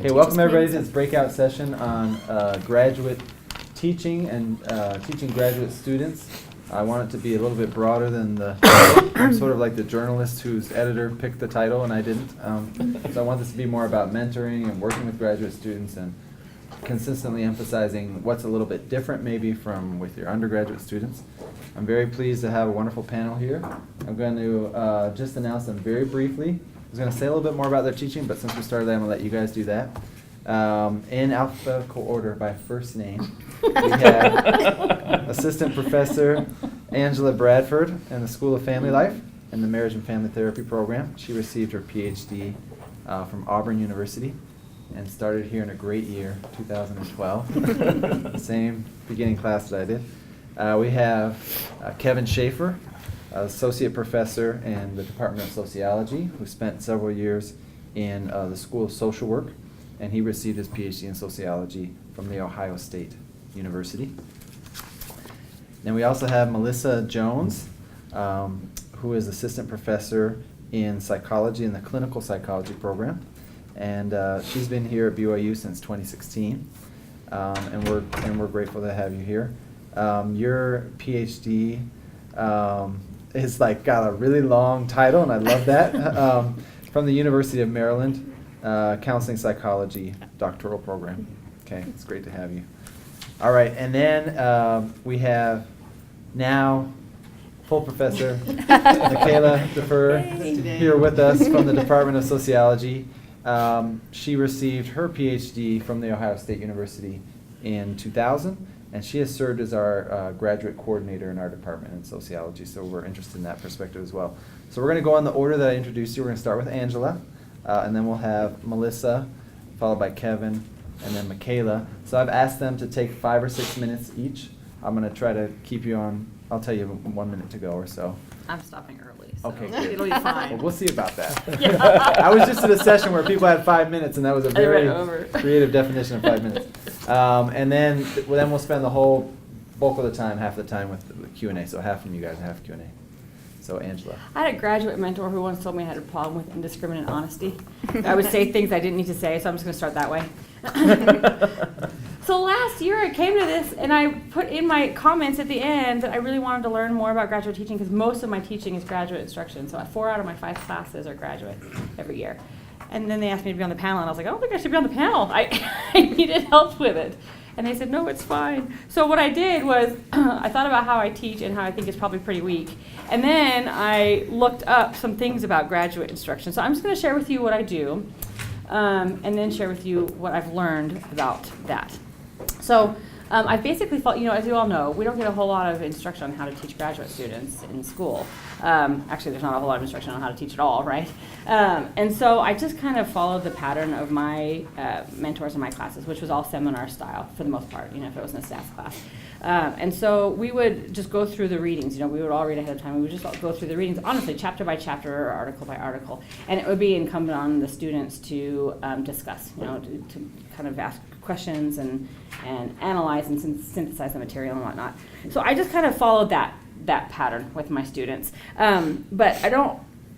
Okay, welcome everybody to this breakout session on graduate teaching and teaching graduate students. I want it to be a little bit broader than the I'm sort of like the journalist whose editor picked the title and I didn't. So I want this to be more about mentoring and working with graduate students and consistently emphasizing what's a little bit different maybe from with your undergraduate students. I'm very pleased to have a wonderful panel here. I'm going to just announce them very briefly. I was going to say a little bit more about their teaching, but since we started that, I'm going to let you guys do that. In alphabetical order by first name, we have Assistant Professor Angela Bradford in the School of Family Life and the Marriage and Family Therapy Program. She received her PhD from Auburn University and started here in a great year, 2012. Same beginning class that I did. We have Kevin Schaefer, Associate Professor in the Department of Sociology, who spent several years in the School of Social Work, and he received his PhD in Sociology from the Ohio State University. Then we also have Melissa Jones, who is Assistant Professor in Psychology in the Clinical Psychology Program, and she's been here at BYU since 2016, and we're grateful to have you here. Your PhD is like got a really long title, and I love that. From the University of Maryland, Counseling Psychology Doctoral Program. Okay, it's great to have you. All right, and then we have now full Professor Michaela Defer here with us from the Department of Sociology. She received her PhD from the Ohio State University in 2000. And she has served as our graduate coordinator in our department in sociology, so we're interested in that perspective as well. So we're going to go on the order that I introduced you. We're going to start with Angela, and then we'll have Melissa, followed by Kevin, and then Michaela. So I've asked them to take 5 or 6 minutes each. I'm going to try to keep you on, I'll tell you 1 minute to go or so. I'm stopping early, so okay, good. It'll be fine. Well, we'll see about that. Yeah. I was just at a session where people had 5 minutes, and that was a very creative definition of 5 minutes. And then we'll spend the whole bulk of the time, half the time with the Q&A. So half from you guys and half Q&A. So Angela. I had a graduate mentor who once told me I had a problem with indiscriminate honesty. I would say things I didn't need to say, so I'm just going to start that way. So last year I came to this and I put in my comments at the end that I really wanted to learn more about graduate teaching because most of my teaching is graduate instruction. So 4 out of my 5 classes are graduate every year. And then they asked me to be on the panel, and I was like, I don't think I should be on the panel. I needed help with it. And they said, no, it's fine. So what I did was I thought about how I teach and how I think it's probably pretty weak. And then I looked up some things about graduate instruction. So I'm just going to share with you what I do, and then share with you what I've learned about that. So I basically felt, as you all know, we don't get a whole lot of instruction on how to teach graduate students in school. Actually, there's not a whole lot of instruction on how to teach at all, right? And so I just kind of followed the pattern of my mentors in my classes, which was all seminar style for the most part, if it was in a stats class. And so we would just go through the readings. We would all read ahead of time. We would just go through the readings, honestly, chapter by chapter or article by article. And it would be incumbent on the students to discuss, to kind of ask questions and analyze and synthesize the material and whatnot. So I just kind of followed that pattern with my students. But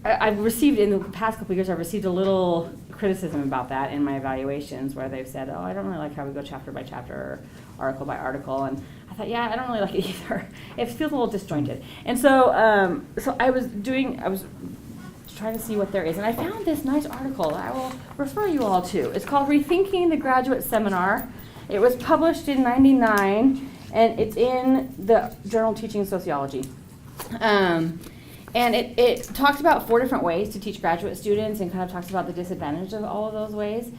I've received, in the past couple of years, I've received a little criticism about that in my evaluations where they've said, I don't really like how we go chapter by chapter or article by article. And I thought, I don't really like it either. It feels a little disjointed. And so so I was trying to see what there is. And I found this nice article that I will refer you all to. It's called Rethinking the Graduate Seminar. It was published in '99, and it's in the journal Teaching Sociology. And it talks about 4 different ways to teach graduate students and kind of talks about the disadvantage of all of those ways.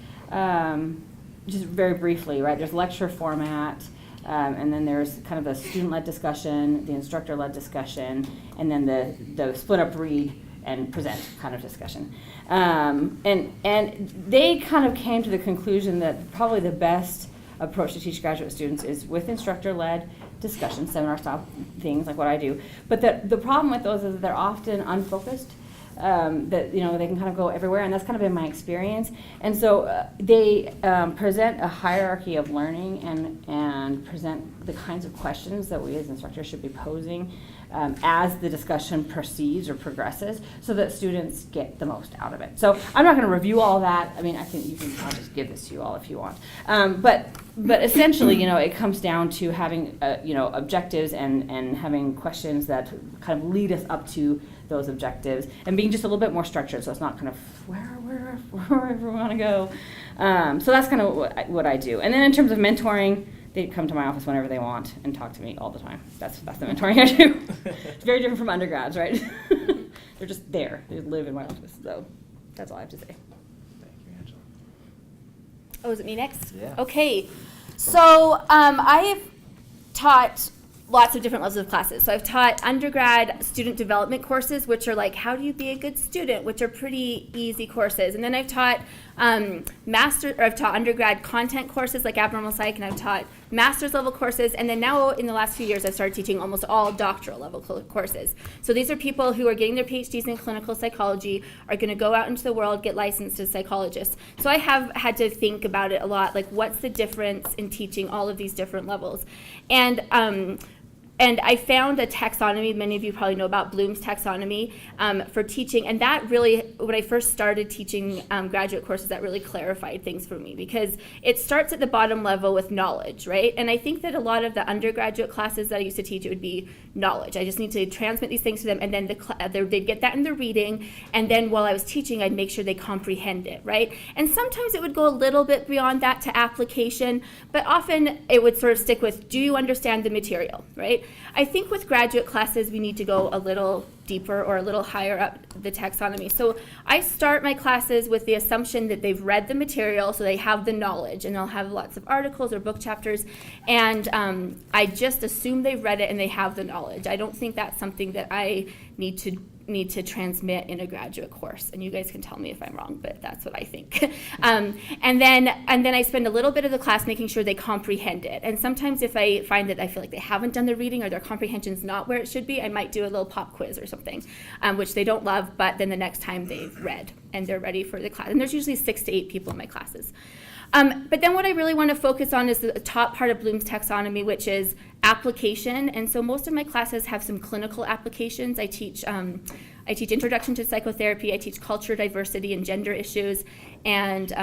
Just very briefly, right? There's lecture format, and then there's kind of the student-led discussion, the instructor-led discussion, and then the split-up read and present kind of discussion. And they kind of came to the conclusion that probably the best approach to teach graduate students is with instructor-led discussion, seminar-style things like what I do. But the problem with those is that they're often unfocused. That they can kind of go everywhere, and that's kind of been my experience. And so they present a hierarchy of learning and present the kinds of questions that we as instructors should be posing. as the discussion proceeds or progresses, so that students get the most out of it. So I'm not going to review all that. I mean, I think I'll just give this to you all if you want. But essentially, it comes down to having objectives and having questions that kind of lead us up to those objectives, and being just a little bit more structured, so it's not kind of wherever we want to go. So that's kind of what I do. And then in terms of mentoring, they come to my office whenever they want and talk to me all the time. That's the mentoring I do. It's very different from undergrads, right? They're just there. They live in my office. So that's all I have to say. Thank you, Angela. Oh, is it me next? Yeah. Okay. So I have taught lots of different levels of classes. So I've taught undergrad student development courses, which are like, how do you be a good student, which are pretty easy courses. And then I've taught I've taught undergrad content courses like abnormal psych, and I've taught master's level courses. And then now in the last few years, I've started teaching almost all doctoral level courses. So these are people who are getting their PhDs in clinical psychology, are going to go out into the world, get licensed as psychologists. So I have had to think about it a lot, like what's the difference in teaching all of these different levels. And I found a taxonomy, many of you probably know about Bloom's taxonomy, for teaching. And that really, when I first started teaching graduate courses, that really clarified things for me, because it starts at the bottom level with knowledge, right? And I think that a lot of the undergraduate classes that I used to teach, it would be knowledge. I just need to transmit these things to them, and then they'd get that in their reading. And then while I was teaching, I'd make sure they comprehend it, right? And sometimes it would go a little bit beyond that to application, but often it would sort of stick with, do you understand the material, right? I think with graduate classes, we need to go a little deeper or a little higher up the taxonomy. So I start my classes with the assumption that they've read the material, so they have the knowledge, and they'll have lots of articles or book chapters, and I just assume they've read it and they have the knowledge. I don't think that's something that I need to transmit in a graduate course, and you guys can tell me if I'm wrong, but that's what I think. And then I spend a little bit of the class making sure they comprehend it. And sometimes if I find that I feel like they haven't done the reading or their comprehension's not where it should be, I might do a little pop quiz or something, which they don't love, but then the next time they've read and they're ready for the class. And there's usually 6 to 8 people in my classes. But then what I really want to focus on is the top part of Bloom's taxonomy, which is application. And so most of my classes have some clinical applications. I teach Introduction to Psychotherapy, I teach culture, diversity, and gender issues, and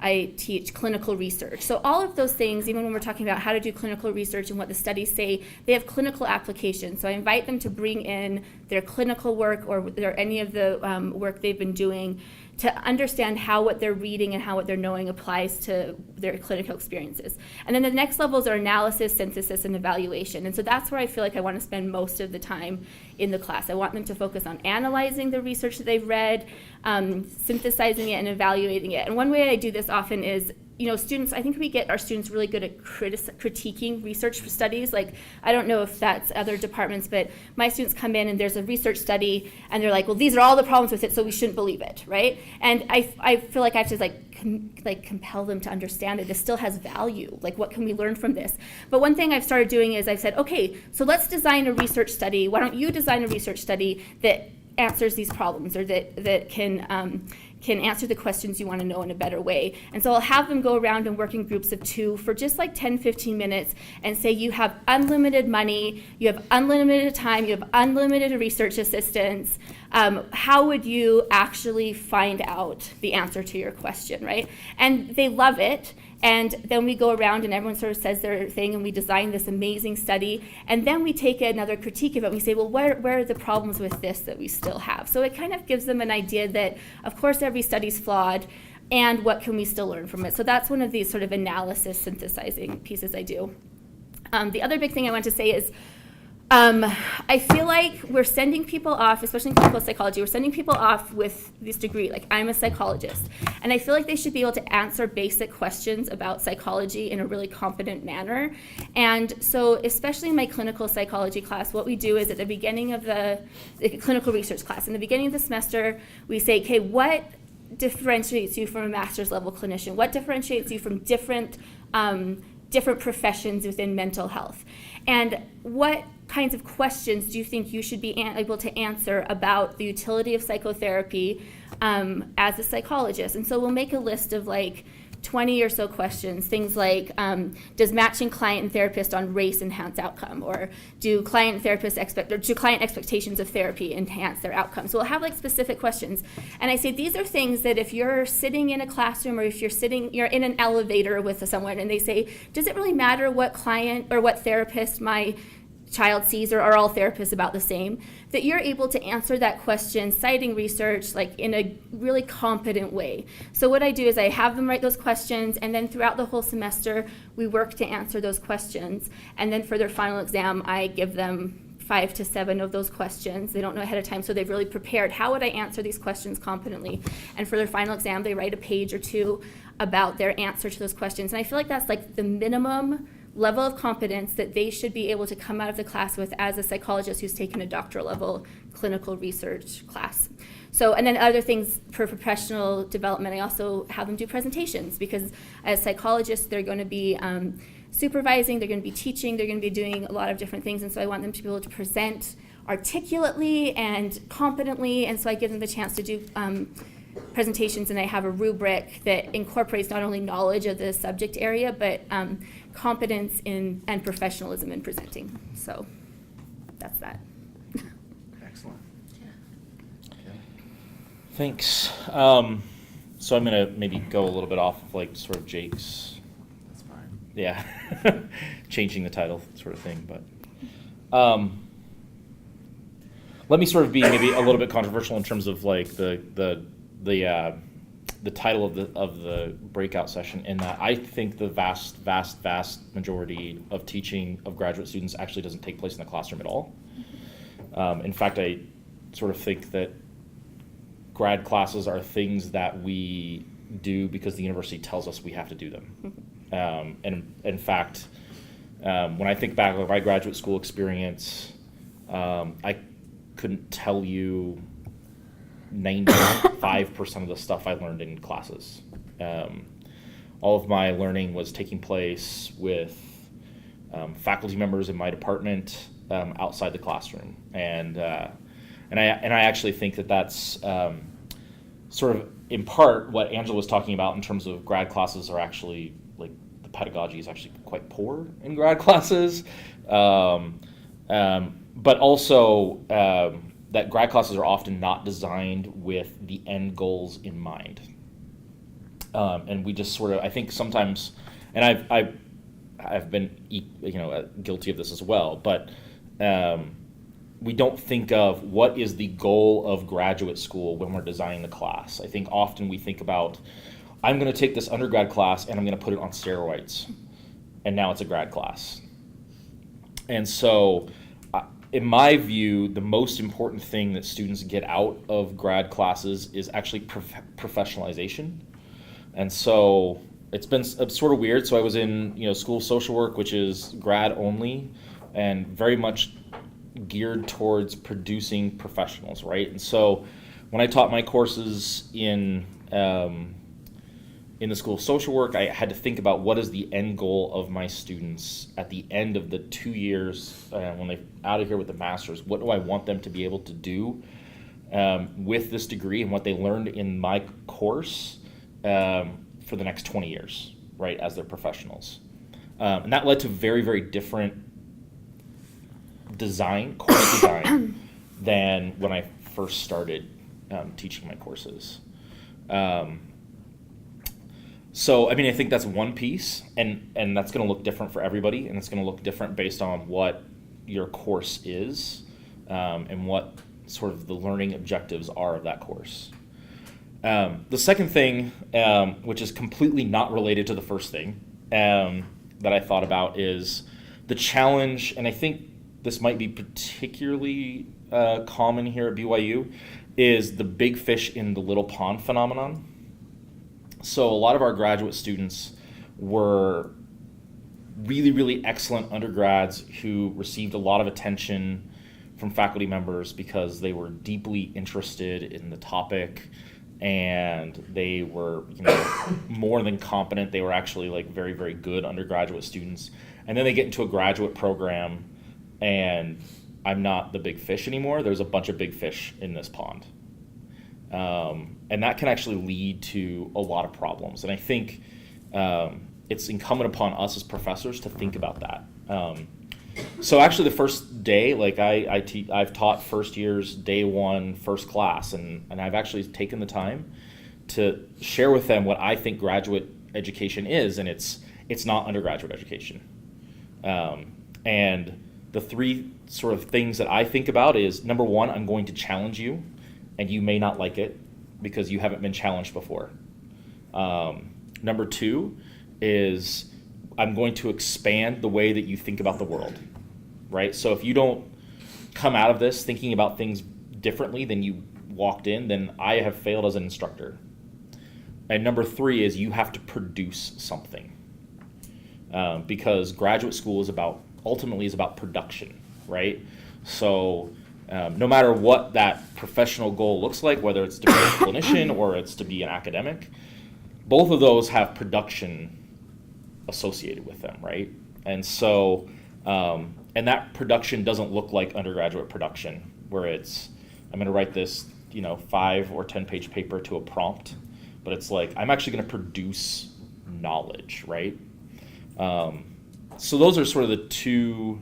I teach clinical research. So all of those things, even when we're talking about how to do clinical research and what the studies say, they have clinical applications. So I invite them to bring in their clinical work or any of the work they've been doing to understand how what they're reading and how what they're knowing applies to their clinical experiences. And then the next levels are analysis, synthesis, and evaluation. And so that's where I feel like I want to spend most of the time in the class. I want them to focus on analyzing the research that they've read, synthesizing it, and evaluating it. And one way I do this often is, students, I think we get our students really good at critiquing research studies. Like, I don't know if that's other departments, but my students come in and there's a research study and they're like, well, these are all the problems with it, so we shouldn't believe it, right? And I feel like I have to compel them to understand that this still has value. Like, what can we learn from this? But one thing I've started doing is I've said, okay, so let's design a research study. Why don't you design a research study that answers these problems, or that can answer the questions you want to know in a better way. And so I'll have them go around and work in groups of 2 for just like 10, 15 minutes and say, you have unlimited money, you have unlimited time, you have unlimited research assistance. How would you actually find out the answer to your question, right? And they love it. And then we go around and everyone sort of says their thing, and we design this amazing study. And then we take another critique of it and we say, well, where are the problems with this that we still have? So it kind of gives them an idea that, of course, every study's flawed, and what can we still learn from it? So that's one of these sort of analysis synthesizing pieces I do. The other big thing I want to say is, I feel like we're sending people off, especially in clinical psychology, we're sending people off with this degree, like I'm a psychologist. And I feel like they should be able to answer basic questions about psychology in a really competent manner. And so especially in my clinical psychology class, what we do is at the beginning of the clinical research class, in the beginning of the semester, we say, okay, what differentiates you from a master's level clinician? What differentiates you from different professions within mental health? And what kinds of questions do you think you should be able to answer about the utility of psychotherapy as a psychologist? And so we'll make a list of like 20 or so questions, things like, does matching client and therapist on race enhance outcome? Or do client expectations of therapy enhance their outcome? So we'll have like specific questions. And I say, these are things that if you're sitting in a classroom or if you're in an elevator with someone and they say, does it really matter what client or what therapist my child sees, or are all therapists about the same, that you're able to answer that question citing research like in a really competent way. So what I do is I have them write those questions, and then throughout the whole semester we work to answer those questions, and then for their final exam I give them 5 to 7 of those questions. They don't know ahead of time, so they've really prepared, how would I answer these questions competently? And for their final exam they write a page or two about their answer to those questions. And I feel like that's like the minimum level of competence that they should be able to come out of the class with as a psychologist who's taken a doctoral level clinical research class. So, and then other things for professional development, I also have them do presentations, because as psychologists they're going to be supervising, they're going to be teaching, they're going to be doing a lot of different things, and so I want them to be able to present articulately and competently, and so I give them the chance to do presentations, and I have a rubric that incorporates not only knowledge of the subject area, but competence in and professionalism in presenting. So that's that. Excellent. Thanks. So I'm gonna maybe go a little bit off of like sort of Jake's, That's fine. yeah, changing the title sort of thing, but let me sort of be maybe a little bit controversial in terms of like the title of the breakout session, in that I think the vast majority of teaching of graduate students actually doesn't take place in the classroom at all. In fact, I sort of think that grad classes are things that we do because the university tells us we have to do them. And in fact, when I think back on my graduate school experience, I couldn't tell you 95% of the stuff I learned in classes. All of my learning was taking place with faculty members in my department outside the classroom, and I actually think that that's sort of in part what Angela was talking about in terms of grad classes are actually like the pedagogy is actually quite poor in grad classes, but also that grad classes are often not designed with the end goals in mind. And we just sort of, I think sometimes, and I've been guilty of this as well, but we don't think of what is the goal of graduate school when we're designing the class. I think often we think about, I'm going to take this undergrad class and I'm going to put it on steroids, and now it's a grad class. And so in my view, the most important thing that students get out of grad classes is actually professionalization. And so it's been sort of weird. So I was in School of Social Work, which is grad only, and very much geared towards producing professionals, right? And so when I taught my courses in the School of Social Work, I had to think about what is the end goal of my students at the end of the 2 years when they're out of here with the master's. What do I want them to be able to do with this degree and what they learned in my course for the next 20 years, right, as their professionals. And that led to very, very different course design than when I first started teaching my courses. So, I mean, I think that's one piece, and that's going to look different for everybody, and it's going to look different based on what your course is and what sort of the learning objectives are of that course. The second thing, which is completely not related to the first thing that I thought about, is the challenge, and I think this might be particularly common here at BYU, is the big fish in the little pond phenomenon. So a lot of our graduate students were really, really excellent undergrads who received a lot of attention from faculty members because they were deeply interested in the topic, and they were more than competent. They were actually like very, very good undergraduate students. And then they get into a graduate program, and I'm not the big fish anymore. There's a bunch of big fish in this pond. And that can actually lead to a lot of problems. And I think it's incumbent upon us as professors to think about that. So actually the first day, like I've taught first years, day one, first class, and I've actually taken the time to share with them what I think graduate education is, and it's not undergraduate education. And the three sort of things that I think about is, number one, I'm going to challenge you, and you may not like it because you haven't been challenged before. Number two is I'm going to expand the way that you think about the world, right? So if you don't come out of this thinking about things differently than you walked in, then I have failed as an instructor. And number three is you have to produce something, because graduate school ultimately is about production, right? So no matter what that professional goal looks like, whether it's to be a clinician or it's to be an academic, both of those have production associated with them, right? And so, and that production doesn't look like undergraduate production, where it's, I'm gonna write this, 5 or 10 page paper to a prompt, but it's like, I'm actually gonna produce knowledge, right? So those are sort of the two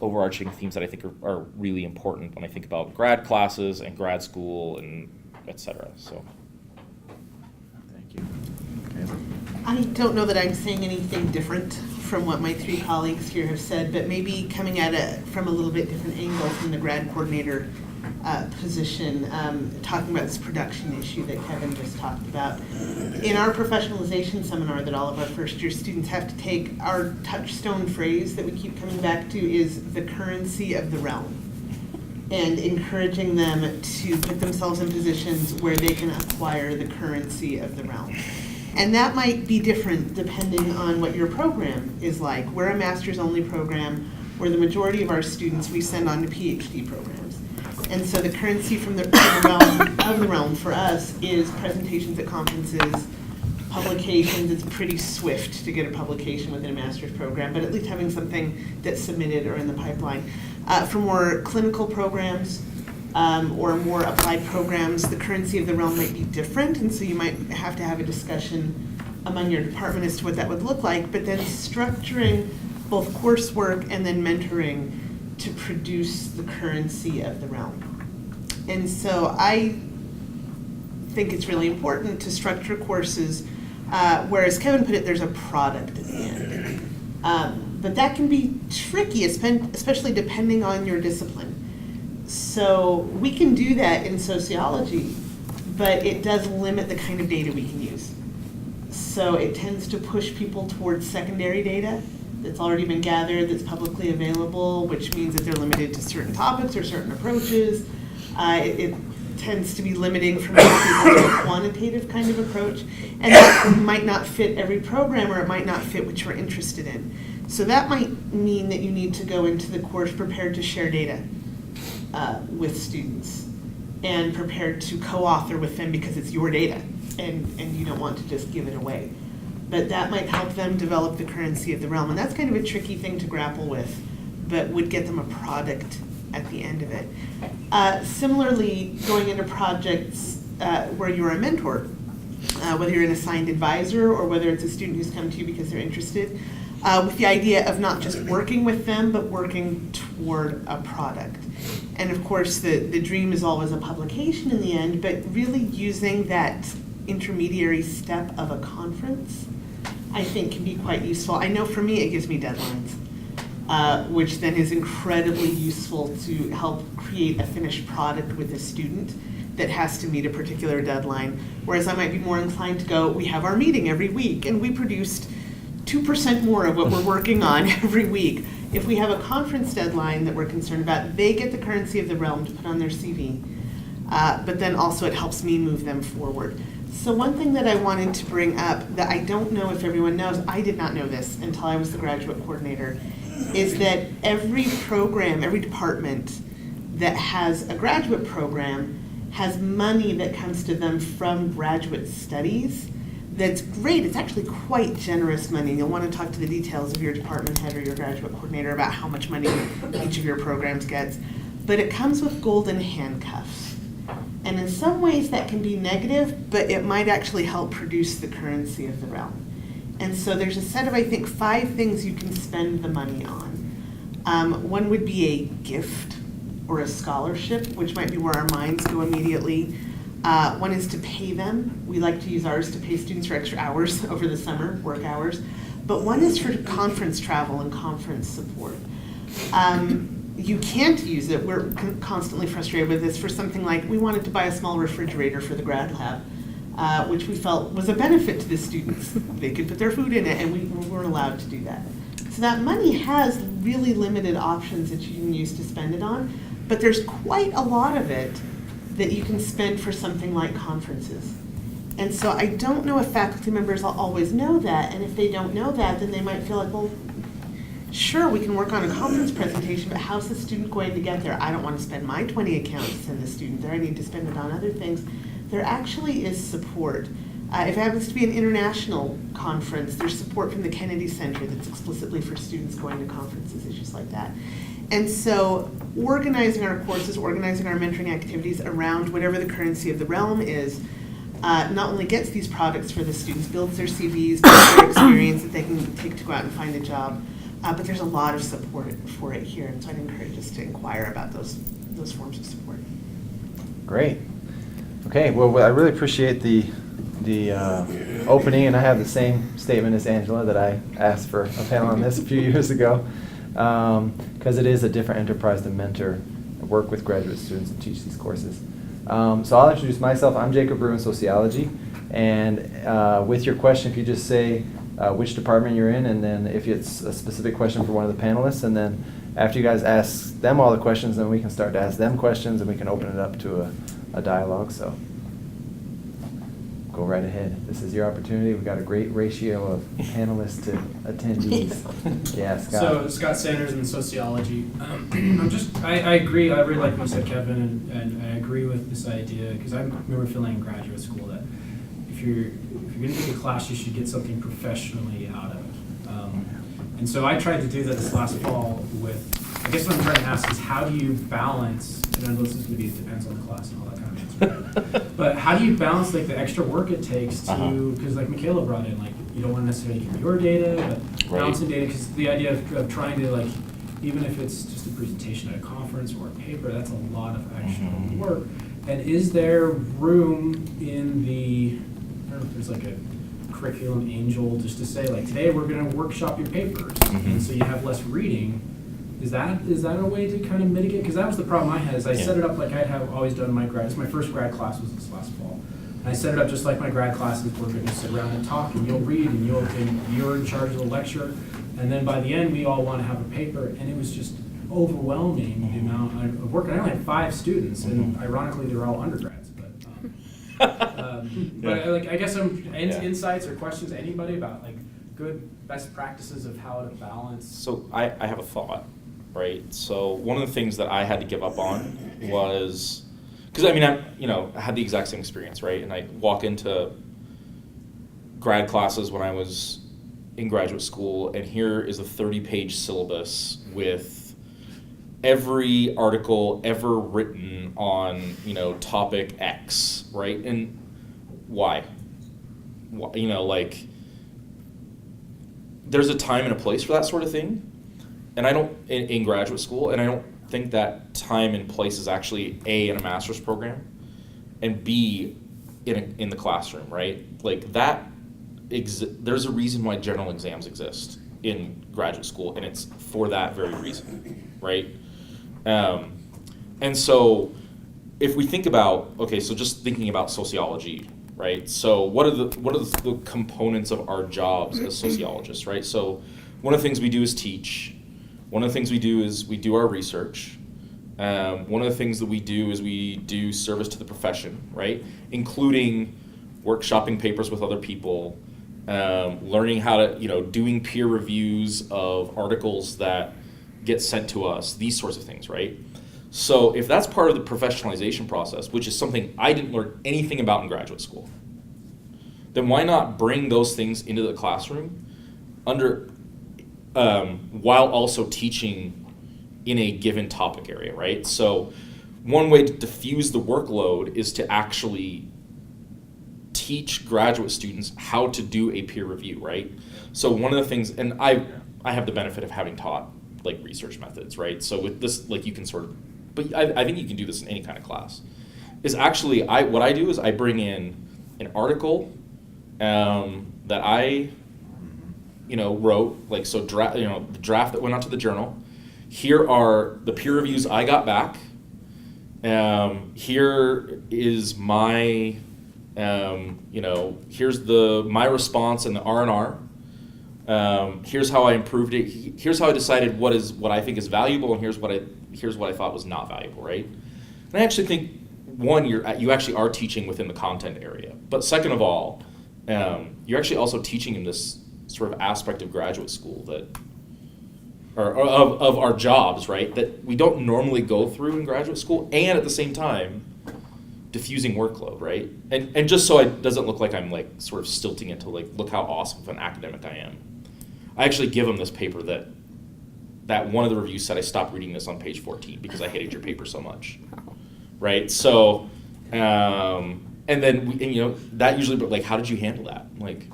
overarching themes that I think are really important when I think about grad classes and grad school and et cetera, so. Thank you. Okay. I don't know that I'm saying anything different from what my three colleagues here have said, but maybe coming at it from a little bit different angle from the grad coordinator position, talking about this production issue that Kevin just talked about. In our professionalization seminar that all of our first year students have to take, our touchstone phrase that we keep coming back to is the currency of the realm, and encouraging them to put themselves in positions where they can acquire the currency of the realm. And that might be different depending on what your program is like. We're a master's only program where the majority of our students we send on to PhD programs. And so the currency from the realm for us is presentations at conferences, publications. It's pretty swift to get a publication within a master's program, but at least having something that's submitted or in the pipeline. For more clinical programs or more applied programs, the currency of the realm might be different, and so you might have to have a discussion among your department as to what that would look like, but then structuring both coursework and then mentoring to produce the currency of the realm. And so I think it's really important to structure courses where, as Kevin put it, there's a product at the end. But that can be tricky, especially depending on your discipline. So we can do that in sociology, but it does limit the kind of data we can use. So it tends to push people towards secondary data that's already been gathered, that's publicly available, which means that they're limited to certain topics or certain approaches. It tends to be limiting from a quantitative kind of approach, and that might not fit every program, or it might not fit what you're interested in. So that might mean that you need to go into the course prepared to share data with students and prepared to co-author with them because it's your data and you don't want to just give it away. But that might help them develop the currency of the realm. And that's kind of a tricky thing to grapple with, but would get them a product at the end of it. Similarly, going into projects where you're a mentor, whether you're an assigned advisor or whether it's a student who's come to you because they're interested, with the idea of not just working with them, but working toward a product. And of course, the dream is always a publication in the end, but really using that intermediary step of a conference, I think can be quite useful. I know for me, it gives me deadlines, which then is incredibly useful to help create a finished product with a student that has to meet a particular deadline. Whereas I might be more inclined to go, we have our meeting every week, and we produced 2% more of what we're working on every week. If we have a conference deadline that we're concerned about, they get the currency of the realm to put on their CV, but then also it helps me move them forward. So one thing that I wanted to bring up that I don't know if everyone knows, I did not know this until I was the graduate coordinator, is that every program, every department that has a graduate program has money that comes to them from graduate studies. That's great. It's actually quite generous money. You'll want to talk to the details of your department head or your graduate coordinator about how much money each of your programs gets. But it comes with golden handcuffs. And in some ways that can be negative, but it might actually help produce the currency of the realm. And so there's a set of, I think, 5 things you can spend the money on. One would be a gift or a scholarship, which might be where our minds go immediately. One is to pay them. We like to use ours to pay students for extra hours over the summer, work hours. But one is for conference travel and conference support. You can't use it, we're constantly frustrated with this, for something like, we wanted to buy a small refrigerator for the grad lab, which we felt was a benefit to the students. They could put their food in it, and we weren't allowed to do that. So that money has really limited options that you can use to spend it on, but there's quite a lot of it that you can spend for something like conferences. And so I don't know if faculty members always know that, and if they don't know that, then they might feel like, well, sure, we can work on a conference presentation, but how's the student going to get there? I don't want to spend my 20 accounts to send the student there. I need to spend it on other things. There actually is support. If it happens to be an international conference, there's support from the Kennedy Center that's explicitly for students going to conferences, issues like that. And so organizing our courses, organizing our mentoring activities around whatever the currency of the realm is, not only gets these products for the students, builds their CVs, builds their experience that they can take to go out and find a job, but there's a lot of support for it here, and so I'd encourage us to inquire about those forms of support. Great. Okay, well, I really appreciate the opening, and I have the same statement as Angela that I asked for a panel on this a few years ago, because it is a different enterprise to mentor, work with graduate students and teach these courses. So I'll introduce myself. I'm Jacob Brewer in sociology, and with your question, if you just say which department you're in, and then if it's a specific question for one of the panelists, and then after you guys ask them all the questions, then we can start to ask them questions, and we can open it up to a dialogue. So go right ahead. This is your opportunity. We've got a great ratio of panelists to attendees. Yeah, Scott. So Scott Sanders in sociology. I agree. I really like what you said, Kevin, and I agree with this idea, because I remember feeling in graduate school that if you're going to take a class, you should get something professionally out of it. And so I tried to do that this last fall with, I guess what I'm trying to ask is, how do you balance, and I know this is going to be, it depends on the class and all that kind of answer, right? But how do you balance like the extra work it takes to, because like Michaela brought in, like you don't want to necessarily give your data, but balancing data, because the idea of trying to, like, even if it's just a presentation at a conference or a paper, that's a lot of actual work. And is there room in the, I don't know if there's like a curriculum angel just to say, like, today we're going to workshop your papers, and so you have less reading. Is that a way to kind of mitigate? Because that was the problem I had, is I set it up like I have always done in my grad. My first grad class was this last fall. And I set it up just like my grad classes. We're going to sit around and talk, and you'll read, and you're in charge of the lecture. And then by the end, we all want to have a paper. And it was just overwhelming, the amount of work. And I only had 5 students, and ironically, they were all undergrads. But like, I guess insights or questions, anybody about like good best practices of how to balance? So I have a thought, right? So one of the things that I had to give up on was, because I mean, I had the exact same experience, right? And I walk into grad classes when I was in graduate school, and here is a 30-page syllabus with every article ever written on, topic X, right? And why? Like, there's a time and a place for that sort of thing. And I don't, in graduate school, and I don't think that time and place is actually A, in a master's program, and B, in the classroom, right? Like that, there's a reason why general exams exist in graduate school, and it's for that very reason, right? And so if we think about, okay, so just thinking about sociology, right? So what are the components of our jobs as sociologists, right? So one of the things we do is teach. One of the things we do is we do our research. One of the things that we do is we do service to the profession, right? Including workshopping papers with other people, learning how to, doing peer reviews of articles that get sent to us, these sorts of things, right? So if that's part of the professionalization process, which is something I didn't learn anything about in graduate school, then why not bring those things into the classroom while also teaching in a given topic area, right? So one way to diffuse the workload is to actually teach graduate students how to do a peer review, right? So one of the things, and I have the benefit of having taught like research methods, right? So with this, like you can sort of, but I think you can do this in any kind of class, is actually, what I do is I bring in an article that I, wrote, like, so the draft that went out to the journal. Here are the peer reviews I got back. Here is my, here's my response in the R&R. Here's how I improved it. Here's how I decided what I think is valuable, and here's what I thought was not valuable, right? And I actually think, one, you actually are teaching within the content area, but second of all, you're actually also teaching in this sort of aspect of graduate school or of our jobs, right, that we don't normally go through in graduate school, and at the same time, diffusing workload, right? And just so it doesn't look like I'm like sort of stilting it to like, look how awesome of an academic I am. I actually give them this paper that one of the reviews said I stopped reading this on page 14 because I hated your paper so much, right? So, and then that usually, but like, how did you handle that? Like,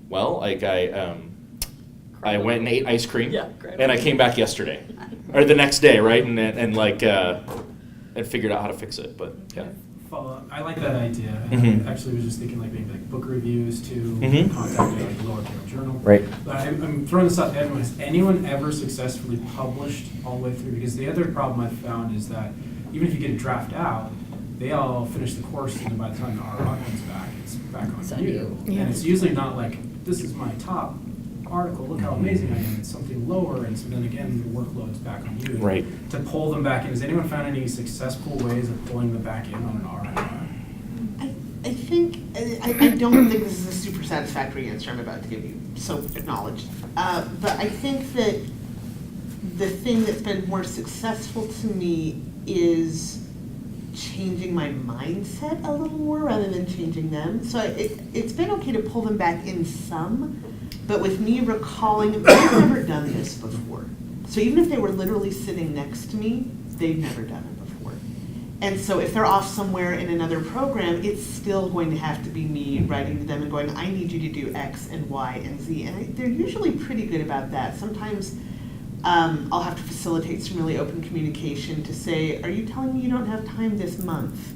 well, like I went and ate ice cream, and I came back yesterday, or the next day, right? And figured out how to fix it, but yeah. I like that idea. Mm-hmm. I actually was just thinking like maybe like book reviews too, Mm-hmm. contacting like the Lower Carroll Journal. Right. But I'm throwing this out to everyone. Has anyone ever successfully published all the way through? Because the other problem I've found is that even if you get a draft out, they all finish the course, and by the time the RR comes back, it's back on you. Yeah. And it's usually not like, this is my top article, look how amazing I am. It's something lower, and so then again, the workload's back on you. Right. To pull them back in. Has anyone found any successful ways of pulling them back in on an RR? I think, I don't think this is a super satisfactory answer I'm about to give you, so acknowledged. But I think that the thing that's been more successful to me is changing my mindset a little more rather than changing them. So it's been okay to pull them back in some, but with me recalling, they've never done this before. So even if they were literally sitting next to me, they've never done it before. And so if they're off somewhere in another program, it's still going to have to be me writing to them and going, I need you to do X and Y and Z. And they're usually pretty good about that. Sometimes I'll have to facilitate some really open communication to say, are you telling me you don't have time this month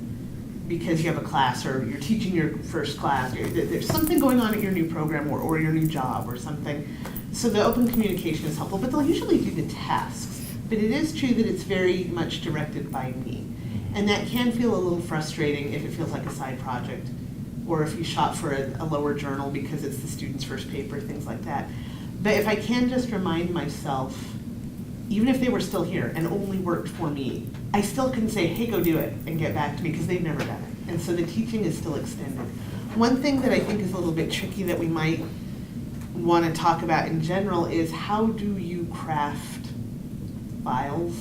because you have a class, or you're teaching your first class, or there's something going on at your new program or your new job or something. So the open communication is helpful, but they'll usually do the tasks. But it is true that it's very much directed by me. And that can feel a little frustrating if it feels like a side project, or if you shot for a lower journal because it's the student's first paper, things like that. But if I can just remind myself, even if they were still here and only worked for me, I still can say, hey, go do it, and get back to me, because they've never done it. And so the teaching is still extended. One thing that I think is a little bit tricky that we might want to talk about in general is, how do you craft files,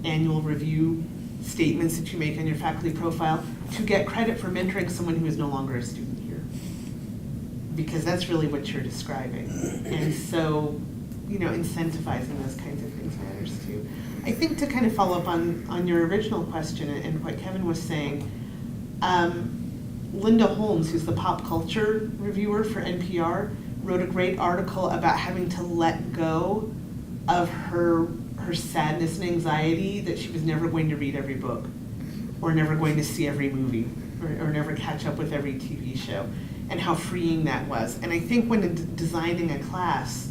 annual review statements that you make on your faculty profile to get credit for mentoring someone who is no longer a student here? Because that's really what you're describing. And so, incentivizing those kinds of things matters too. I think to kind of follow up on your original question and what Kevin was saying, Linda Holmes, who's the pop culture reviewer for NPR, wrote a great article about having to let go of her sadness and anxiety that she was never going to read every book, or never going to see every movie, or never catch up with every TV show, and how freeing that was. And I think when designing a class,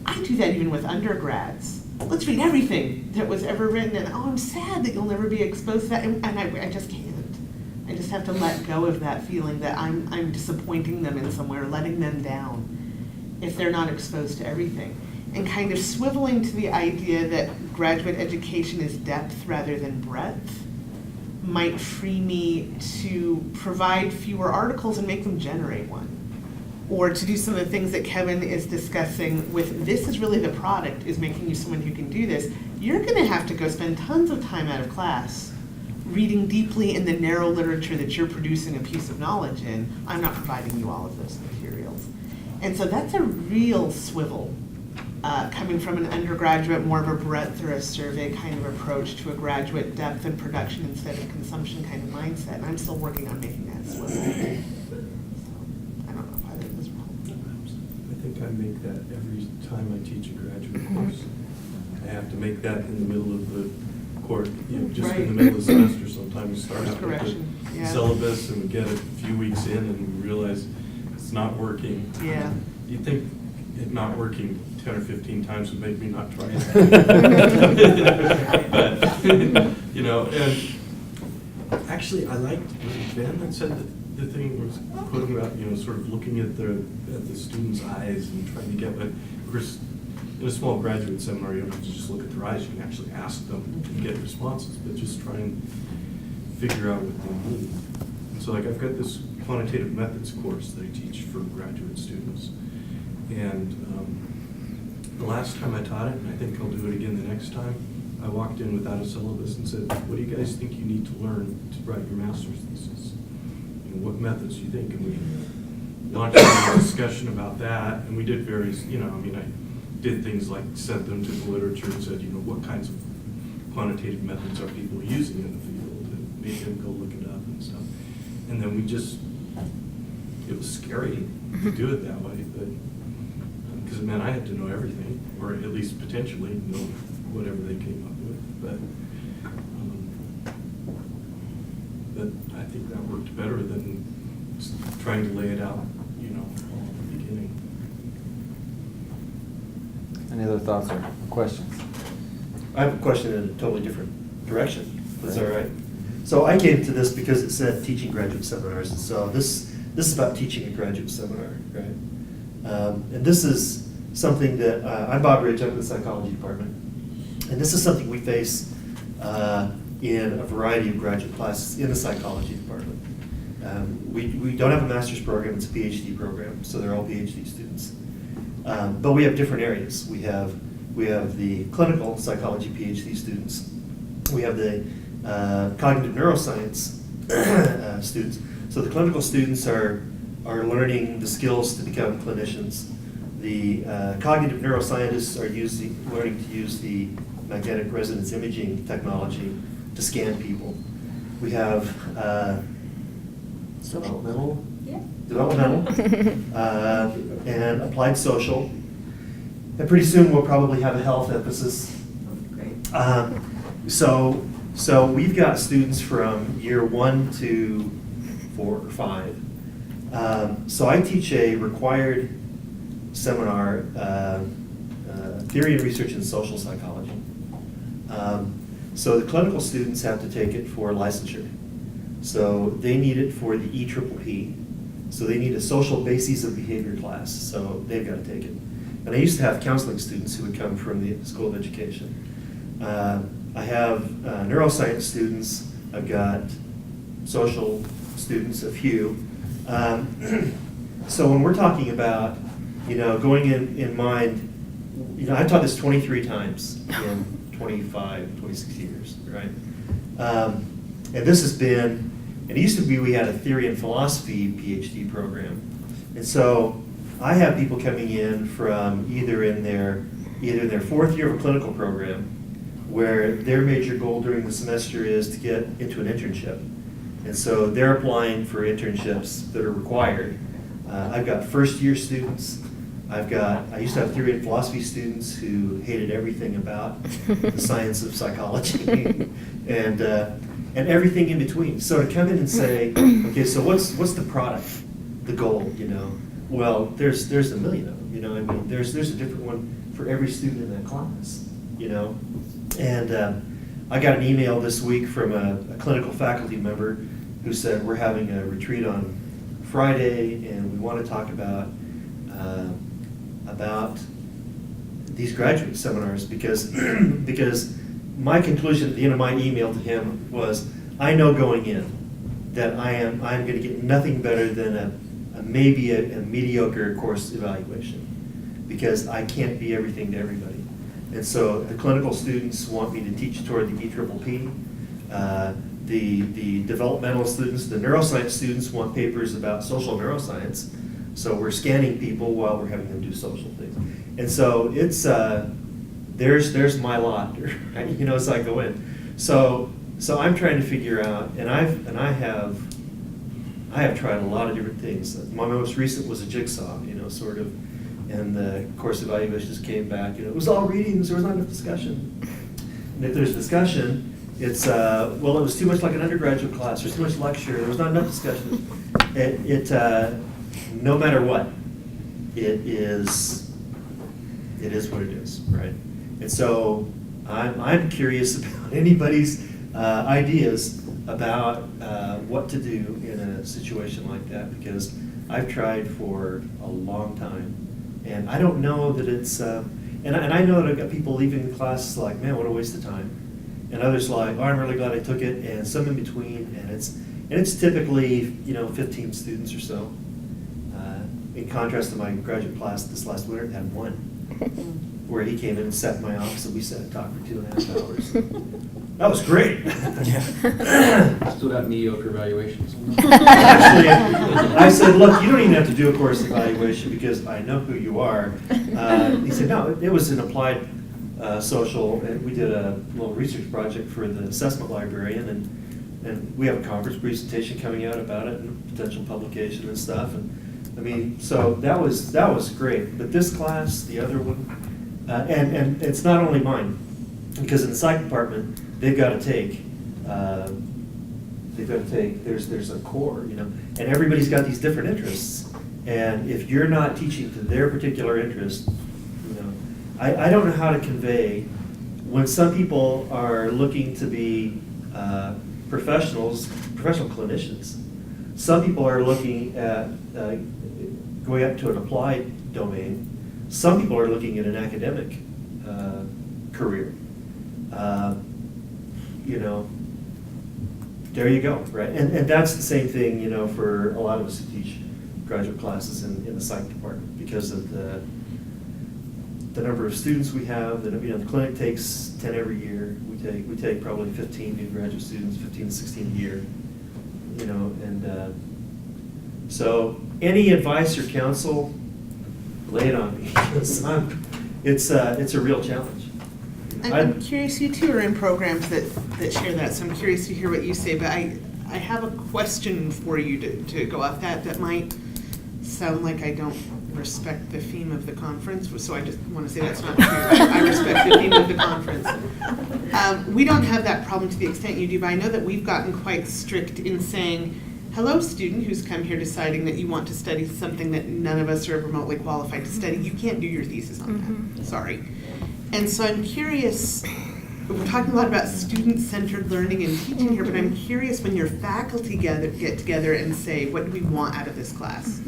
I do that even with undergrads. Let's read everything that was ever written, and I'm sad that you'll never be exposed to that, and I just can't. I just have to let go of that feeling that I'm disappointing them in somewhere, letting them down if they're not exposed to everything. And kind of swiveling to the idea that graduate education is depth rather than breadth might free me to provide fewer articles and make them generate one. Or to do some of the things that Kevin is discussing with, this is really the product, is making you someone who can do this. You're gonna have to go spend tons of time out of class reading deeply in the narrow literature that you're producing a piece of knowledge in. I'm not providing you all of those materials. And so that's a real swivel coming from an undergraduate, more of a breadth or a survey kind of approach to a graduate depth and production instead of consumption kind of mindset. And I'm still working on making that swim. So, I don't know if either of those wrong. I think I make that every time I teach a graduate course. I have to make that in the middle of the course, just in the middle of the semester. Sometimes we start out with Correction, the yeah. syllabus and we get it a few weeks in and we realize it's not working. Yeah. You'd think it not working 10 or 15 times would make me not try it. But, and actually I liked, was it Ben that said that the thing was quoting about, sort of looking at the students' eyes and trying to get, but of course, in a small graduate seminar, you don't have to just look at their eyes, you can actually ask them and get responses, but just try and figure out what they need. And so like I've got this quantitative methods course that I teach for graduate students. And the last time I taught it, and I think I'll do it again the next time, I walked in without a syllabus and said, what do you guys think you need to learn to write your master's thesis? What methods do you think? And we launched a discussion about that, and we did various, I did things like sent them to the literature and said, what kinds of quantitative methods are people using in the field, and made them go look it up and stuff. And then it was scary to do it that way, but because it meant I had to know everything, or at least potentially know whatever they came up with. But I think that worked better than trying to lay it out, all at the beginning. Any other thoughts or questions? I have a question in a totally different direction. That's all right. So I came to this because it said teaching graduate seminars, and so this is about teaching a graduate seminar, right? And this is something that I'm Bob Ridge. I'm in the psychology department, and this is something we face in a variety of graduate classes in the psychology department. We don't have a master's program; it's a PhD program, so they're all PhD students. But we have different areas. We have the clinical psychology PhD students. We have the cognitive neuroscience students. So the clinical students are learning the skills to become clinicians. The cognitive neuroscientists are learning to use the magnetic resonance imaging technology to scan people. We have developmental and applied social. And pretty soon we'll probably have a health emphasis. Great. So we've got students from year 1 to 4 or 5. So I teach a required seminar, Theory and Research in Social Psychology. So the clinical students have to take it for licensure. So they need it for the EPPP. So they need a social bases of behavior class. So they've got to take it. And I used to have counseling students who would come from the School of Education. I have neuroscience students. I've got social students, a few. So when we're talking about, going in mind, I've taught this 23 times in 26 years, right? And this has been, it used to be we had a theory and philosophy PhD program. And so I have people coming in from either in their 4th year of a clinical program, where their major goal during the semester is to get into an internship. And so they're applying for internships that are required. I've got first-year students. I used to have theory and philosophy students who hated everything about the science of psychology and everything in between. So to come in and say, okay, so what's the product, the goal, Well, there's a million of them, there's a different one for every student in that class, And I got an email this week from a clinical faculty member who said, we're having a retreat on Friday, and we want to talk about these graduate seminars because my conclusion at the end of my email to him was, I know going in that I'm going to get nothing better than maybe a mediocre course evaluation, because I can't be everything to everybody. And so the clinical students want me to teach toward the EPPP. The developmental students, the neuroscience students want papers about social neuroscience. So we're scanning people while we're having them do social things. And so it's, there's my lot, right? You know, as I go in. So I'm trying to figure out, and I have tried a lot of different things. My most recent was a jigsaw, you know, sort of, and the course evaluations came back, you know, it was all readings, there was not enough discussion. And if there's discussion, it's, well, it was too much like an undergraduate class, there's too much lecture, there was not enough discussion. No matter what, it is what it is, right? And so I'm curious about anybody's ideas about what to do in a situation like that, because I've tried for a long time, and I don't know that it's, and I know that I've got people leaving the class like, man, what a waste of time, and others like, oh, I'm really glad I took it, and some in between, and it's typically, you know, 15 students or so. In contrast to my graduate class this last winter, it had one, where he came in and sat in my office and we sat and talked for 2.5 hours. That was great. Still got mediocre evaluations. Actually, I said, look, you don't even have to do a course evaluation because I know who you are. He said, no, it was an applied social, and we did a little research project for the assessment librarian, and we have a conference presentation coming out about it and potential publication and stuff. And I mean, so that was great. But this class, the other one, and it's not only mine, because in the psych department, they've got to take, there's a core, you know, and everybody's got these different interests. And if you're not teaching to their particular interest, you know, I don't know how to convey when some people are looking to be professional clinicians. Some people are looking at going up to an applied domain. Some people are looking at an academic career. You know, there you go, right? And that's the same thing, you know, for a lot of us who teach graduate classes in the psych department, because of the number of students we have. That, you know, the clinic takes 10 every year. We take probably 15 new graduate students, 15 to 16 a year. You know, and so any advice or counsel, lay it on me. It's a real challenge. I'm curious, you two are in programs that share that, so I'm curious to hear what you say, but I have a question for you to go off that might sound like I don't respect the theme of the conference, so I just want to say that's not true. I respect the theme of the conference. We don't have that problem to the extent you do, but I know that we've gotten quite strict in saying, hello, student who's come here deciding that you want to study something that none of us are remotely qualified to study. You can't do your thesis on that. Sorry. And so I'm curious, we're talking a lot about student-centered learning and teaching here, but I'm curious when your faculty get together and say, what do we want out of this class?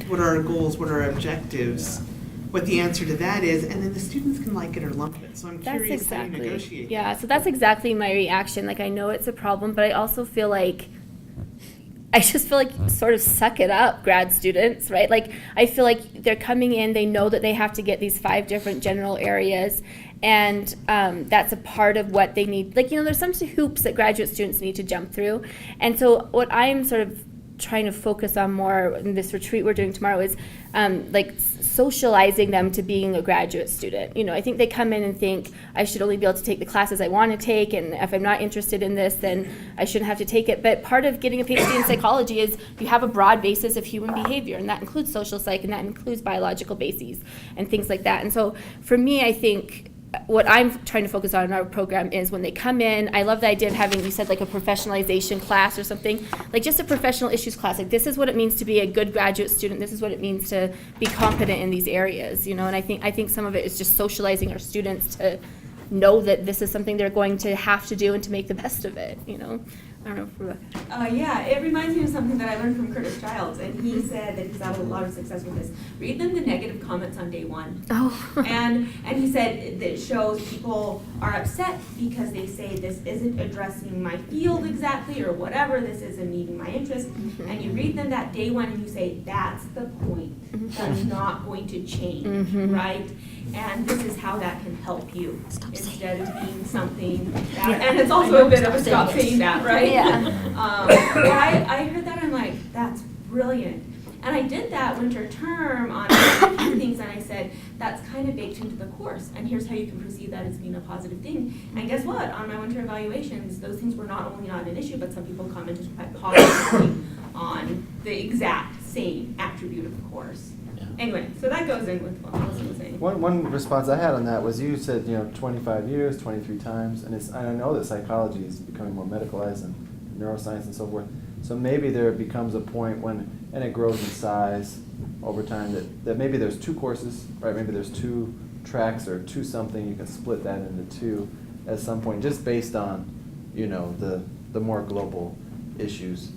What are our goals? What are our objectives? What the answer to that is, and then the students can like it or lump it. So I'm curious how you negotiate. Yeah, so that's exactly my reaction. Like, I know it's a problem, but I also feel like, sort of suck it up, grad students, right? Like, I feel like they're coming in, they know that they have to get these 5 different general areas, and that's a part of what they need. Like, you know, there's some hoops that graduate students need to jump through. And so what I'm sort of trying to focus on more in this retreat we're doing tomorrow is like socializing them to being a graduate student. You know, I think they come in and think I should only be able to take the classes I want to take, and if I'm not interested in this, then I shouldn't have to take it. But part of getting a PhD in psychology is you have a broad basis of human behavior, and that includes social psych, and that includes biological bases and things like that. And so for me, I think what I'm trying to focus on in our program is when they come in, I love the idea of having, you said, like a professionalization class or something, like just a professional issues class. Like, this is what it means to be a good graduate student. This is what it means to be competent in these areas, you know. And I think some of it is just socializing our students to know that this is something they're going to have to do and to make the best of it, you know. I don't know if Rebecca. Yeah, it reminds me of something that I learned from Curtis Childs, and he said that he's had a lot of success with this. Read them the negative comments on day one. Oh. and he said that shows people are upset because they say this isn't addressing my field exactly, or whatever, this isn't meeting my interest. Mm-hmm. And you read them that day one and you say, that's the point. Mm-hmm. That's not going to change, right? And this is how that can help you instead of being something that, and it's also a bit of a stop saying that, right? Yeah. But I heard that, I'm like, that's brilliant. And I did that winter term on a few things, and I said, that's kind of baked into the course, and here's how you can perceive that as being a positive thing. And guess what? On my winter evaluations, those things were not only not an issue, but some people commented quite positively on the exact same attribute of the course. Anyway, so that goes in with what Melissa was saying. One response I had on that was you said, 25 years, 23 times, and I know that psychology is becoming more medicalized and neuroscience and so forth. So maybe there becomes a point when, and it grows in size over time, that maybe there's 2 courses, right? Maybe there's 2 tracks or 2 something. You can split that into 2 at some point, just based on, the more global issues.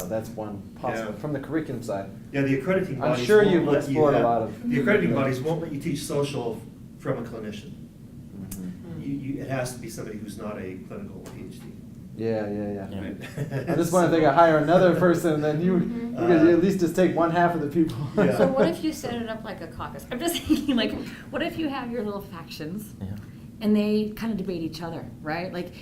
That's one possible from the curriculum side. Yeah, the accrediting bodies I'm sure won't you've let explored you a lot of. The accrediting bodies won't let you teach social from a clinician. Mhm. It has to be somebody who's not a clinical PhD. Yeah. Right? I just want to think of hire another person, then you could at least just take one half of the people. Yeah. So what if you set it up like a caucus? I'm just thinking, like, what if you have your little factions? Yeah. And they kind of debate each other, right? Like,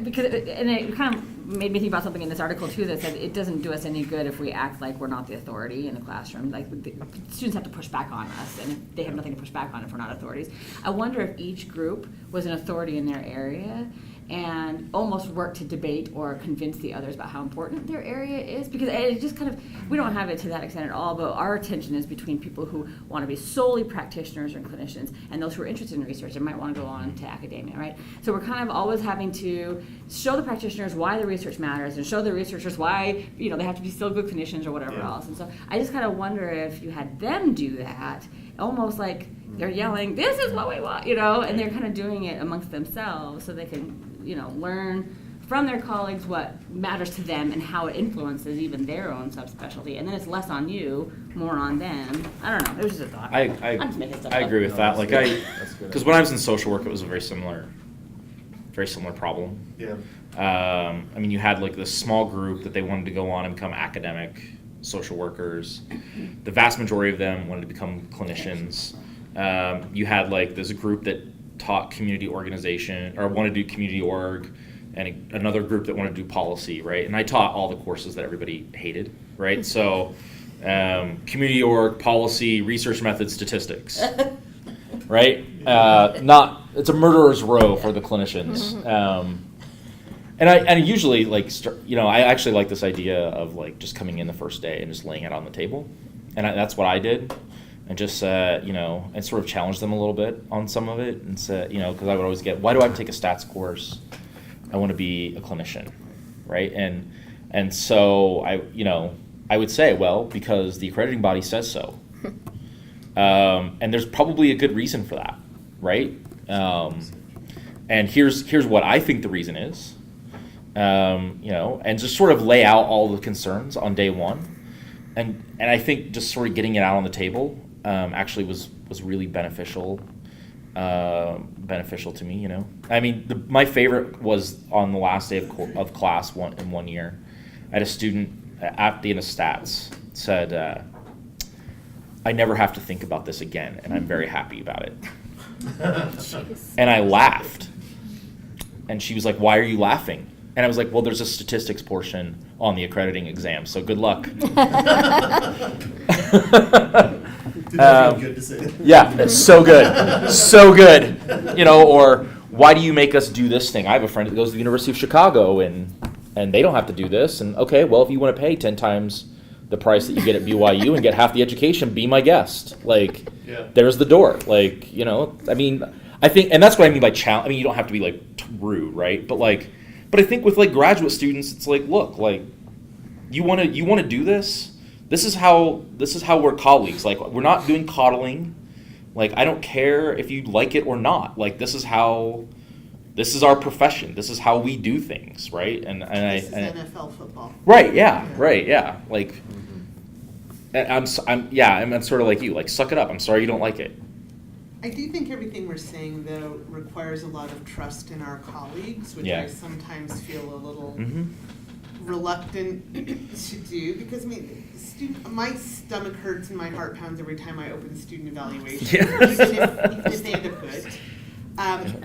because, and it kind of made me think about something in this article too that said it doesn't do us any good if we act like we're not the authority in the classroom. Like, the students have to push back on us, and if they have nothing to push back on if we're not authorities. I wonder if each group was an authority in their area and almost work to debate or convince the others about how important their area is, because it just kind of, we don't have it to that extent at all, but our attention is between people who want to be solely practitioners and clinicians and those who are interested in research and might want to go on to academia, right? So we're kind of always having to show the practitioners why the research matters and show the researchers why, they have to be still good clinicians or whatever else. And so I just kind of wonder if you had them do that, almost like they're yelling, this is what we want, and they're kind of doing it amongst themselves so they can learn from their colleagues what matters to them and how it influences even their own subspecialty. And then it's less on you, more on them. I don't know. It was just a thought. I'm just making stuff I up. agree with that. Like That's good. because when I was in social work, it was a very similar problem. Yeah. You had like this small group that they wanted to go on and become academic social workers. The vast majority of them wanted to become clinicians. You had like this group that taught community organization or wanted to do community org, and another group that wanted to do policy, right? And I taught all the courses that everybody hated, right? So community org, policy, research methods, statistics, right? It's a murderer's row for the clinicians. And I usually I actually like this idea of like just coming in the first day and just laying it on the table, and that's what I did. And just, and sort of challenge them a little bit on some of it. And said, because I would always get, why do I take a stats course? I want to be a clinician, right? And so I would say, well, because the accrediting body says so. And there's probably a good reason for that, right? And here's what I think the reason is, and just sort of lay out all the concerns on day one. And I think just sort of getting it out on the table actually was really beneficial to me. My favorite was on the last day of class in 1 year. I had a student at the end of stats said, "I never have to think about this again, and I'm very happy about it." And I laughed, and she was like, "Why are you laughing?" And I was like, well, there's a statistics portion on the accrediting exam, so good luck. Did that feel good to say? Yeah, it's so good. So good. Or why do you make us do this thing? I have a friend that goes to the University of Chicago, and they don't have to do this. And okay, well, if you want to pay 10 times the price that you get at BYU and get half the education, be my guest. There's the door. I think, and that's what I mean by challenge. You don't have to be rude, right? But I think with graduate students, it's look, you want to do this. This is how we're colleagues. We're not doing coddling. I don't care if you like it or not. This is our profession. This is how we do things, right? This is NFL football. Right. Yeah. Right. Yeah. I'm sort of like you. Suck it up. I'm sorry you don't like it. I do think everything we're saying, though, requires a lot of trust in our colleagues, which I sometimes feel a little reluctant to do, because my stomach hurts and my heart pounds every time I open student evaluation, even if they end up good.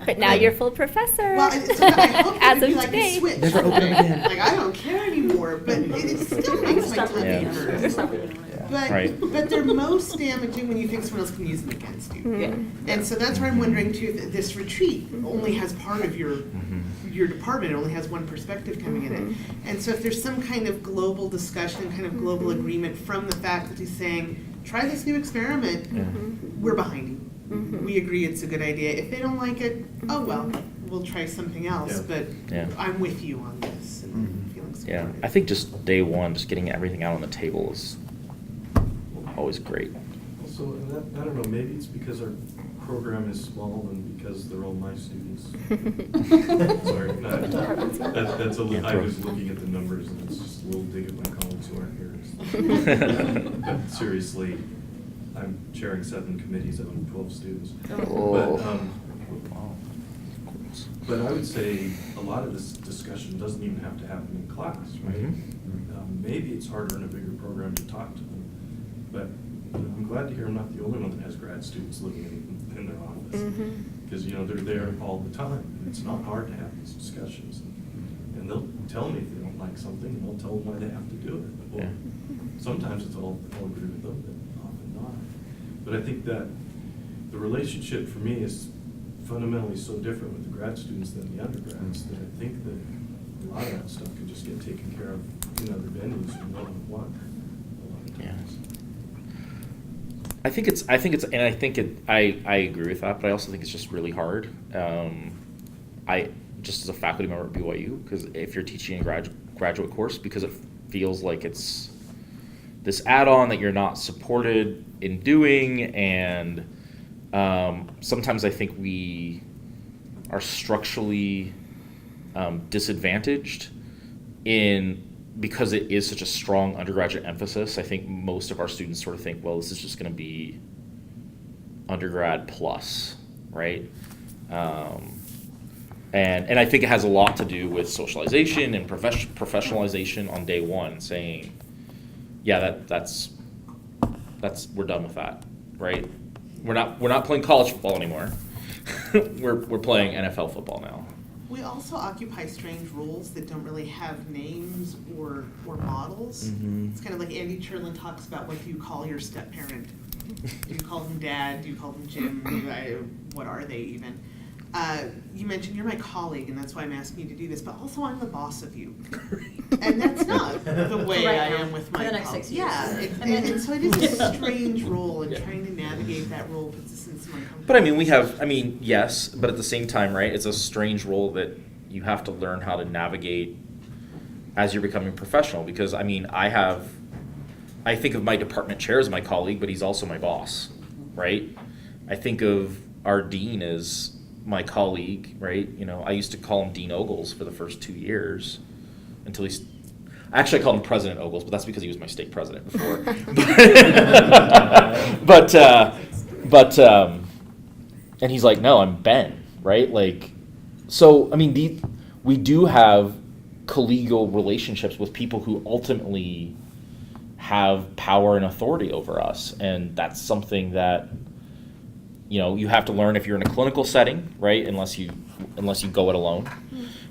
But now you're full professor. Well, so I hope as it of would be today. a switch. Never open again. I don't care anymore, but it still makes my tummy hurt. But they're most damaging when you think someone else can use them against you. Yeah. And so that's where I'm wondering too, that this retreat only has part of your department, it only has one perspective coming in it. And so if there's some kind of global discussion, kind of global agreement from the faculty saying, try this new experiment, we're behind you. We agree it's a good idea. If they don't like it, oh well, we'll try something else, but I'm with you on this and feeling supported. I think just day one, just getting everything out on the table is always great. So, I don't know, maybe it's because our program is small and because they're all my students. Sorry, that's I was looking at the numbers and it's just a little dig at my colleagues who aren't here. But seriously, I'm chairing 7 committees out of 12 students. But I would say a lot of this discussion doesn't even have to happen in class, right? Maybe it's harder in a bigger program to talk to them, but I'm glad to hear I'm not the only one that has grad students living in their office. Because they're there all the time, and it's not hard to have these discussions. And they'll tell me if they don't like something, and I'll tell them why they have to do it. Well, sometimes I'll agree with them, but often not. But I think that the relationship for me is fundamentally so different with the grad students than the undergrads that I think that a lot of that stuff can just get taken care of in other venues and one-on-one a lot of times. I agree with that, but I also think it's just really hard. I just as a faculty member at BYU, because if you're teaching a graduate course, because it feels like it's this add-on that you're not supported in doing, and sometimes I think we are structurally disadvantaged because it is such a strong undergraduate emphasis. I think most of our students sort of think, well, this is just going to be undergrad plus, right? And I think it has a lot to do with socialization and professionalization on day one, saying, yeah, that's we're done with that, right? We're not playing college football anymore. we're playing NFL football now. We also occupy strange roles that don't really have names or models. It's kind of like Andy Cherlin talks about, what do you call your step-parent? Do you call them dad? Do you call them Jim? What are they even? You mentioned you're my colleague, and that's why I'm asking you to do this, but also I'm the boss of you. And that's not the way I am with my For the next colleagues. 6 years. Yeah, and so it is a strange role, and trying to navigate that role puts us in some uncomfortable. But yes, but at the same time, right, it's a strange role that you have to learn how to navigate as you're becoming professional, because I think of my department chair as my colleague, but he's also my boss, right? I think of our dean as my colleague, right? I used to call him Dean Ogles for the first 2 years until actually I called him President Ogles, but that's because he was my state president before. And he's like, no, I'm Ben, right? Like, so, we do have collegial relationships with people who ultimately have power and authority over us, and that's something that you have to learn if you're in a clinical setting, right? Unless you go it alone.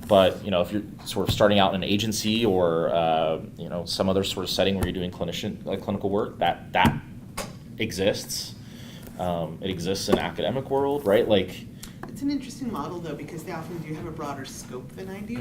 But if you're sort of starting out in an agency or some other sort of setting where you're doing clinical work, that exists. It exists in the academic world, right? Like, it's an interesting model, though, because they often do have a broader scope than I do.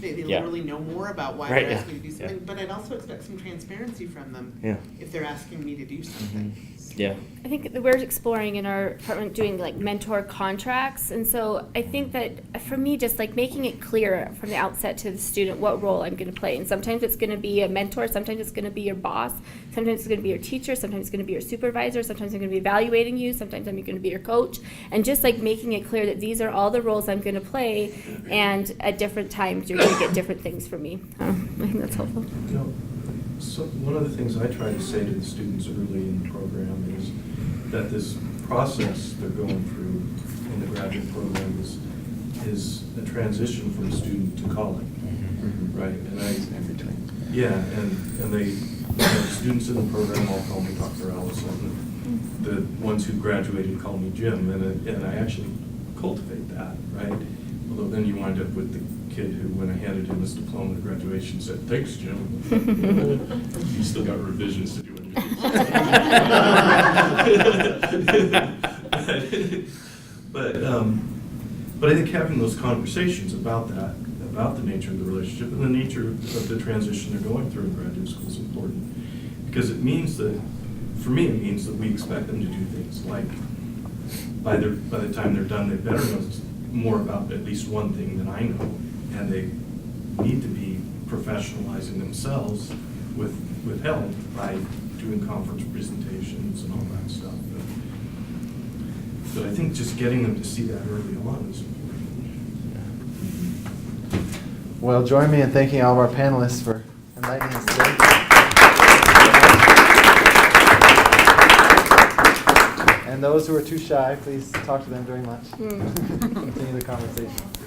They Yeah. literally know more about why Right, they're yeah, asking me to do something, yeah. but I'd also expect some transparency from them if they're asking me to do something. Yeah. I think that we're exploring in our department doing like mentor contracts, and so I think that for me, just like making it clear from the outset to the student what role I'm going to play. And sometimes it's going to be a mentor, sometimes it's going to be your boss, sometimes it's going to be your teacher, sometimes it's going to be your supervisor, sometimes I'm going to be evaluating you, sometimes I'm going to be your coach, and just like making it clear that these are all the roles I'm going to play, and at different times you're going to get different things from me. I think that's helpful. So one of the things I try to say to the students early in the program is that this process they're going through in the graduate program is a transition from student to colleague, right? And the students in the program all call me Dr. Allison. The ones who graduated call me Jim, and I actually cultivate that, right? Although then you wind up with the kid who, when I handed him his diploma at graduation, said, "Thanks, Jim." You still got revisions to do in your But I think having those conversations about that, about the nature of the relationship and the nature of the transition they're going through in graduate school is important. Because it means that, for me, it means that we expect them to do things like, by the time they're done, they better know more about at least one thing than I know, and they need to be professionalizing themselves with help by doing conference presentations and all that stuff. But I think just getting them to see that early on is important. Well, join me in thanking all of our panelists for enlightening us today. And those who are too shy, please talk to them during lunch. Continue the conversation.